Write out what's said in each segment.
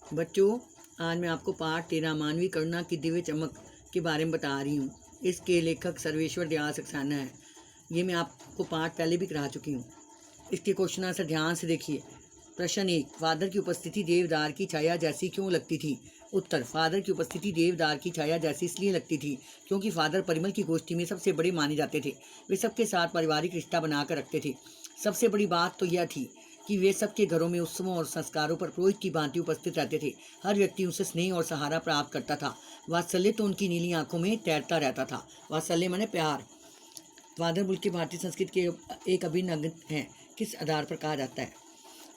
बच्चों, आज मैं आपको पाठ 13 मानवीय करुणा की दिव्य चमक के बारे में बता रही हूँ। इसके लेखक सर्वेश्वर दयाल सक्सेना है। ये मैं आपको पाठ पहले भी करा चुकी हूँ। इसके क्वेश्चन आंसर ध्यान से देखिए। प्रश्न 1, फादर की उपस्थिति देवदार की छाया जैसी क्यों लगती थी? उत्तर, फादर की उपस्थिति देवदार की छाया जैसी इसलिए लगती थी क्योंकि फादर परिमल की गोष्ठी में सबसे बड़े माने जाते थे। वे सबके साथ पारिवारिक रिश्ता बनाकर रखते थे। सबसे बड़ी बात तो यह थी कि वे सबके घरों में उत्सवों और संस्कारों पर पुरोहित की भांति उपस्थित रहते थे। हर व्यक्ति उनसे स्नेह और सहारा प्राप्त करता था। वात्सल्य तो उनकी नीली आंखों में तैरता रहता था। वात्सल्य माने प्यार। फादर बुल्के भारतीय संस्कृति के एक अभिन्न अंग हैं। किस आधार पर कहा जाता है?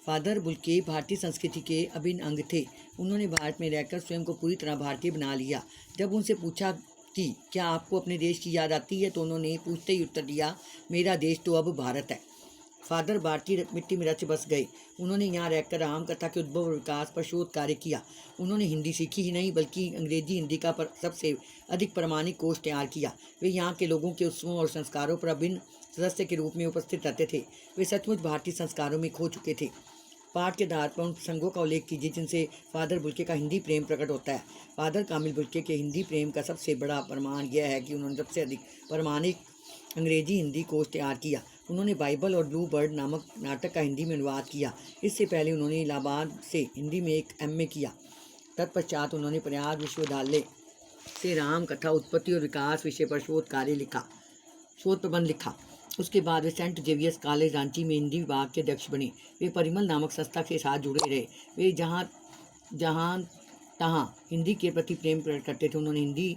फादर बुल्के भारतीय संस्कृति के अभिन्न अंग थे। उन्होंने भारत में रहकर स्वयं को पूरी तरह भारतीय बना लिया। जब उनसे पूछा कि क्या आपको अपने देश की याद आती है, तो उन्होंने पूछते ही उत्तर दिया, मेरा देश तो अब भारत है। फादर भारतीय मिट्टी में रच बस गए। उन्होंने यहाँ रहकर राम कथा के उद्भव और विकास पर शोध कार्य किया। उन्होंने हिंदी सीखी ही नहीं बल्कि अंग्रेजी हिंदी का सबसे अधिक प्रमाणिक कोष तैयार किया। वे यहाँ के लोगों के उत्सवों और संस्कारों पर अभिन्न सदस्य के रूप में उपस्थित रहते थे। वे सचमुच भारतीय संस्कारों में खो चुके थे। पाठ के आधार पर उन प्रसंगों का उल्लेख कीजिए जिनसे फादर बुल्के का हिंदी प्रेम प्रकट होता है। फादर कामिल बुल्के के हिंदी प्रेम का सबसे बड़ा प्रमाण यह है कि उन्होंने सबसे अधिक प्रमाणिक अंग्रेजी हिंदी कोष तैयार किया। उन्होंने बाइबल और ब्लू बर्ड नामक नाटक का हिंदी में अनुवाद किया। इससे पहले उन्होंने इलाहाबाद से हिंदी में एक MA किया। तत्पश्चात उन्होंने प्रयाग विश्वविद्यालय से राम कथा उत्पत्ति और विकास विषय पर शोध प्रबंध लिखा। उसके बाद वे सेंट जेवियर्स कॉलेज रांची में हिंदी विभाग के अध्यक्ष बने। वे परिमल नामक संस्था के साथ जुड़े रहे। वे जहाँ तहाँ हिंदी के प्रति प्रेम प्रकट करते थे। उन्होंने हिंदी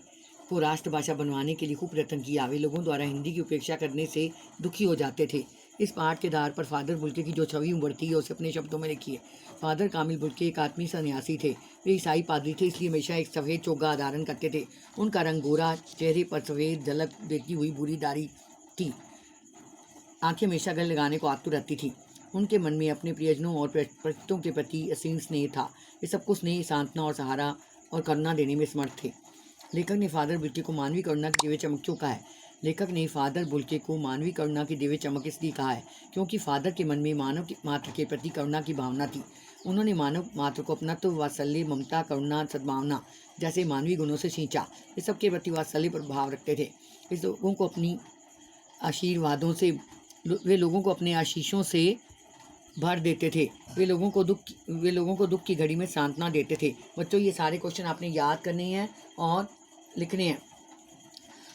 को राष्ट्रभाषा बनवाने के लिए खूब प्रयत्न किया। वे लोगों द्वारा हिंदी की उपेक्षा करने से दुखी हो जाते थे। इस पाठ के आधार पर फादर बुल्के की जो छवि उभरती है उसे अपने शब्दों में लिखिए। फादर कामिल बुल्के एक आत्मीय सन्यासी थे। वे ईसाई पादरी थे, इसलिए हमेशा एक सफ़ेद चोगा धारण करते थे। उनका रंग गोरा, चेहरे पर सफ़ेद झलक देती हुई बुरी दाढ़ी थी। आंखें हमेशा गले लगाने को आतुर रहती थी। उनके मन में अपने प्रियजनों और परिचितों के प्रति असीम स्नेह था। वे सबको स्नेह, सांत्वना और सहारा और करुणा देने में समर्थ थे। लेखक ने फादर बुल्के को मानवीय करुणा की दिव्य चमक क्यों कहा है? लेखक ने फादर बुल्के को मानवीय करुणा की दिव्य चमक इसलिए कहा है क्योंकि फादर के मन में मानव मात्र के प्रति करुणा की भावना थी। उन्होंने मानव मात्र को अपनत्व, वात्सल्य, ममता, करुणा, सद्भावना जैसे मानवीय गुणों से सींचा। वे सबके प्रति वात्सल्य पर भाव रखते थे। इस लोगों को अपनी आशीर्वादों से वे लोगों को अपने आशीषों से भर देते थे। वे लोगों को दुख की घड़ी में सांत्वना देते थे। बच्चों, ये सारे क्वेश्चन आपने याद करने हैं और लिखने हैं,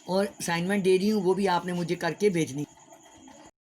और असाइनमेंट दे रही हूँ वो भी आपने मुझे करके भेजनी।